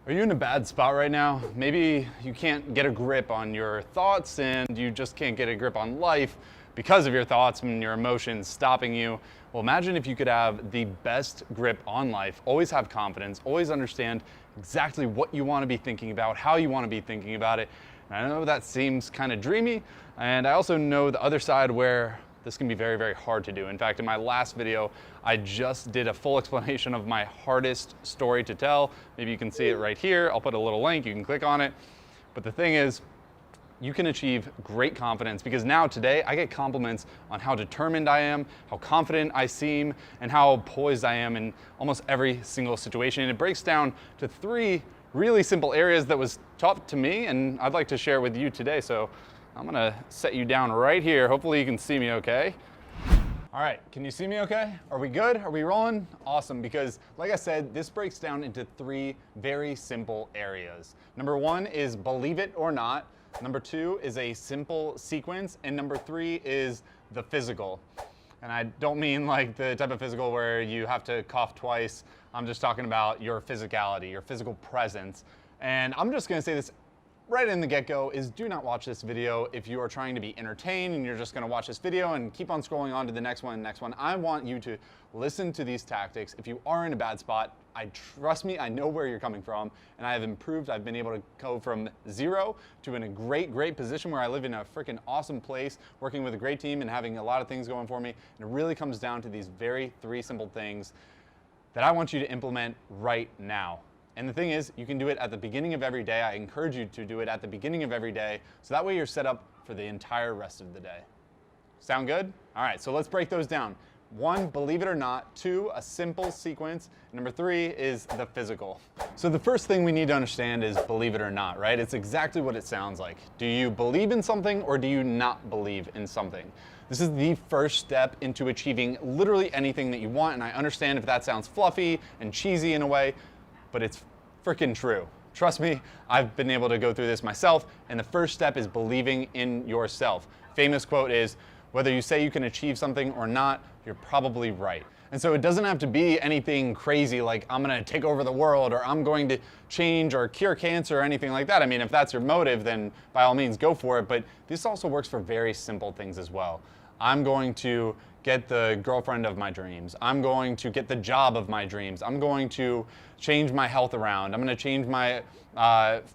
Are you in a bad spot right now? Maybe you can't get a grip on your thoughts and you just can't get a grip on life because of your thoughts and your emotions stopping you. Well, imagine if you could have the best grip on life, always have confidence, always understand exactly what you want to be thinking about, how you want to be thinking about it. And I know that seems kind of dreamy, and I also know the other side where this can be very, very hard to do. In fact, in my last video, I just did a full explanation of my hardest story to tell. Maybe you can see it right here. I'll put a little link, you can click on it. But the thing is, you can achieve great confidence because now today I get compliments on how determined I am, how confident I seem, and how poised I am in almost every single situation. And it breaks down to 3 really simple areas that was taught to me, and I'd like to share with you today. So I'm gonna set you down right here. Hopefully you can see me okay. All right, can you see me okay? Are we good? Are we rolling? Awesome, because like I said, this breaks down into 3 very simple areas. Number 1 is believe it or not. Number 2 is a simple sequence. And number 3 is the physical. And I don't mean like the type of physical where you have to cough twice. I'm just talking about your physicality, your physical presence. And I'm just gonna say this right in the get-go is do not watch this video if you are trying to be entertained and you're just gonna watch this video and keep on scrolling on to the next one. I want you to listen to these tactics. If you are in a bad spot, trust me, I know where you're coming from, and I have improved. I've been able to go from 0 to in a great position where I live in a freaking awesome place, working with a great team and having a lot of things going for me. And it really comes down to these 3 simple things that I want you to implement right now. And the thing is, you can do it at the beginning of every day. I encourage you to do it at the beginning of every day, so that way you're set up for the entire rest of the day. Sound good? All right, so let's break those down. 1, believe it or not. 2, a simple sequence. Number 3 is the physical. So the first thing we need to understand is believe it or not, right? It's exactly what it sounds like. Do you believe in something or do you not believe in something? This is the first step into achieving literally anything that you want, and I understand if that sounds fluffy and cheesy in a way, but it's freaking true. Trust me, I've been able to go through this myself, and the first step is believing in yourself. Famous quote is, whether you say you can achieve something or not, you're probably right. And so it doesn't have to be anything crazy like I'm gonna take over the world or I'm going to change or cure cancer or anything like that. I mean, if that's your motive, then by all means go for it, but this also works for very simple things as well. I'm going to get the girlfriend of my dreams. I'm going to get the job of my dreams. I'm going to change my health around. I'm going to change my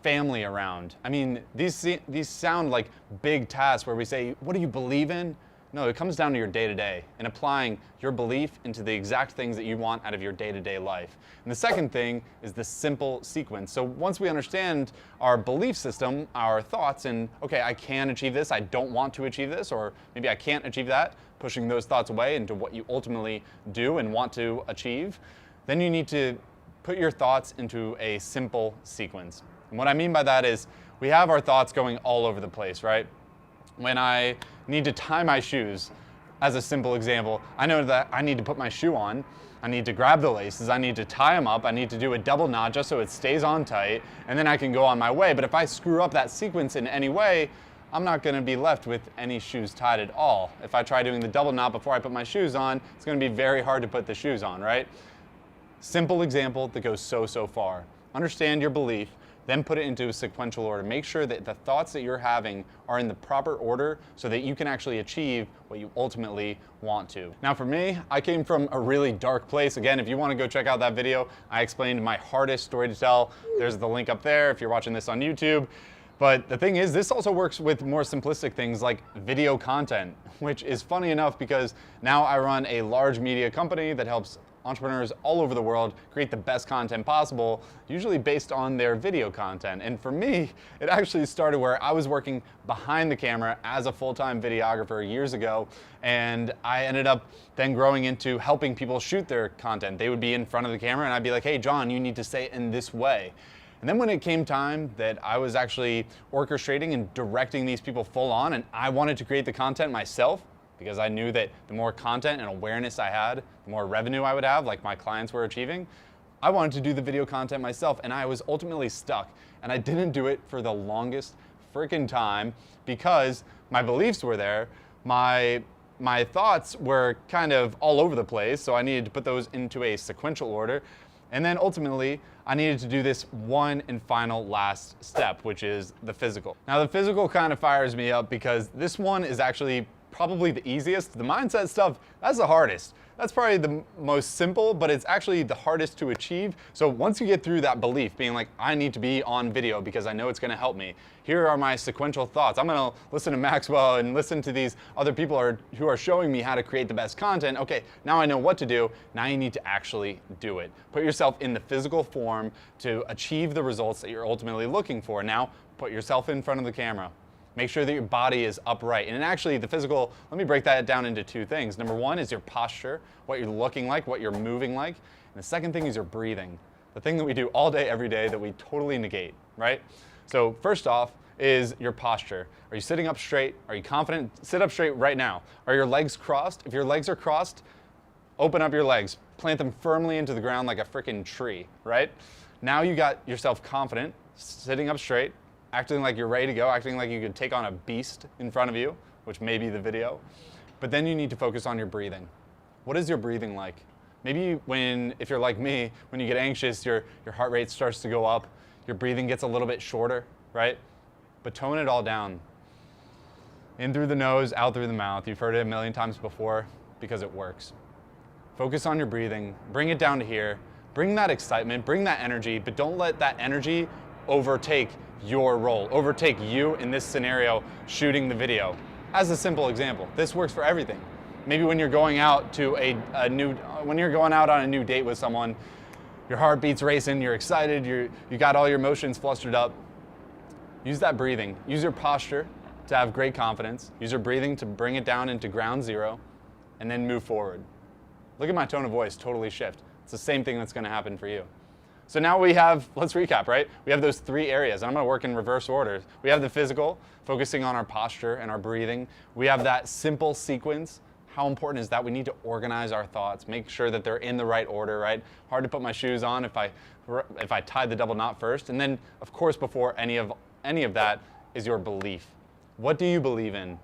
family around. I mean, these sound like big tasks where we say, what do you believe in? No, it comes down to your day-to-day and applying your belief into the exact things that you want out of your day-to-day life. And the second thing is the simple sequence. So once we understand our belief system, our thoughts, and okay, I can achieve this, I don't want to achieve this, or maybe I can't achieve that, pushing those thoughts away into what you ultimately do and want to achieve, then you need to put your thoughts into a simple sequence. And what I mean by that is we have our thoughts going all over the place, right? When I need to tie my shoes, as a simple example, I know that I need to put my shoe on, I need to grab the laces, I need to tie them up, I need to do a double knot just so it stays on tight, and then I can go on my way. But if I screw up that sequence in any way, I'm not gonna be left with any shoes tied at all. If I try doing the double knot before I put my shoes on, it's gonna be very hard to put the shoes on, right? Simple example that goes so far. Understand your belief, then put it into a sequential order. Make sure that the thoughts that you're having are in the proper order so that you can actually achieve what you ultimately want to. Now for me, I came from a really dark place. Again, if you want to go check out that video, I explained my hardest story to tell. There's the link up there if you're watching this on YouTube. But the thing is, this also works with more simplistic things like video content, which is funny enough because now I run a large media company that helps entrepreneurs all over the world create the best content possible, usually based on their video content. And for me, it actually started where I was working behind the camera as a full-time videographer years ago, and I ended up then growing into helping people shoot their content. They would be in front of the camera and I'd be like, hey John, you need to say it in this way. And then when it came time that I was actually orchestrating and directing these people full on, and I wanted to create the content myself, because I knew that the more content and awareness I had, the more revenue I would have, like my clients were achieving, I wanted to do the video content myself, and I was ultimately stuck. And I didn't do it for the longest freaking time because my beliefs were there, my thoughts were kind of all over the place, so I needed to put those into a sequential order. And then ultimately, I needed to do this one and final last step, which is the physical. Now the physical kind of fires me up because this one is actually probably the easiest. The mindset stuff, that's the hardest. That's probably the most simple, but it's actually the hardest to achieve. So once you get through that belief, being like, I need to be on video because I know it's gonna help me. Here are my sequential thoughts. I'm gonna listen to Maxwell and listen to these other people who are showing me how to create the best content. Okay, now I know what to do. Now you need to actually do it. Put yourself in the physical form to achieve the results that you're ultimately looking for. Now, put yourself in front of the camera. Make sure that your body is upright. And actually the physical, let me break that down into two things. Number one is your posture, what you're looking like, what you're moving like. And the second thing is your breathing. The thing that we do all day, every day that we totally negate, right? So first off is your posture. Are you sitting up straight? Are you confident? Sit up straight right now. Are your legs crossed? If your legs are crossed, open up your legs. Plant them firmly into the ground like a freaking tree, right? Now you got yourself confident, sitting up straight, acting like you're ready to go, acting like you could take on a beast in front of you, which may be the video. But then you need to focus on your breathing. What is your breathing like? Maybe if you're like me, when you get anxious, your heart rate starts to go up, your breathing gets a little bit shorter, right? But tone it all down. In through the nose, out through the mouth. You've heard it a million times before because it works. Focus on your breathing, bring it down to here, bring that excitement, bring that energy, but don't let that energy overtake your role, overtake you in this scenario shooting the video. As a simple example, this works for everything. Maybe when you're going out to when you're going out on a new date with someone, your heartbeat's racing, you're excited, you got all your emotions flustered up. Use that breathing. Use your posture to have great confidence. Use your breathing to bring it down into ground zero, and then move forward. Look at my tone of voice totally shift. It's the same thing that's gonna happen for you. So now we have, let's recap, right? We have those three areas. I'm gonna work in reverse order. We have the physical, focusing on our posture and our breathing. We have that simple sequence. How important is that? We need to organize our thoughts, make sure that they're in the right order, right? Hard to put my shoes on if I tie the double knot first. And then, of course, before any of that is your belief. What do you believe in?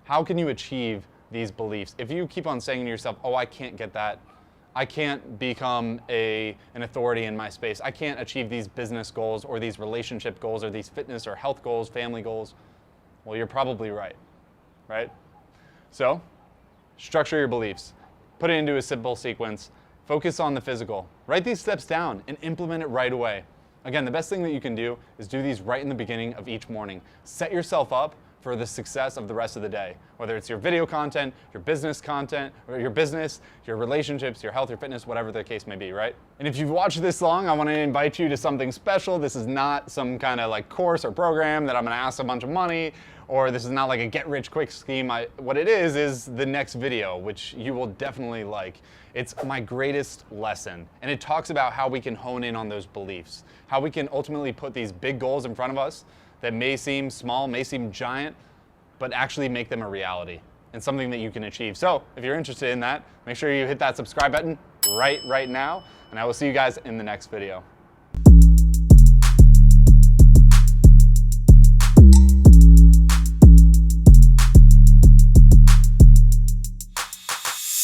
How can you achieve these beliefs? If you keep on saying to yourself, oh, I can't get that, I can't become an authority in my space, I can't achieve these business goals or these relationship goals or these fitness or health goals, family goals, well, you're probably right? So, structure your beliefs. Put it into a simple sequence. Focus on the physical. Write these steps down and implement it right away. Again, the best thing that you can do is do these right in the beginning of each morning. Set yourself up for the success of the rest of the day. Whether it's your video content, your business content, or your business, your relationships, your health, your fitness, whatever the case may be, right? And if you've watched this long, I want to invite you to something special. This is not some kind of like course or program that I'm going to ask a bunch of money, or this is not like a get-rich-quick scheme. What it is the next video, which you will definitely like. It's my greatest lesson, and it talks about how we can hone in on those beliefs, how we can ultimately put these big goals in front of us that may seem small, may seem giant, but actually make them a reality and something that you can achieve. So if you're interested in that, make sure you hit that subscribe button right now, and I will see you guys in the next video.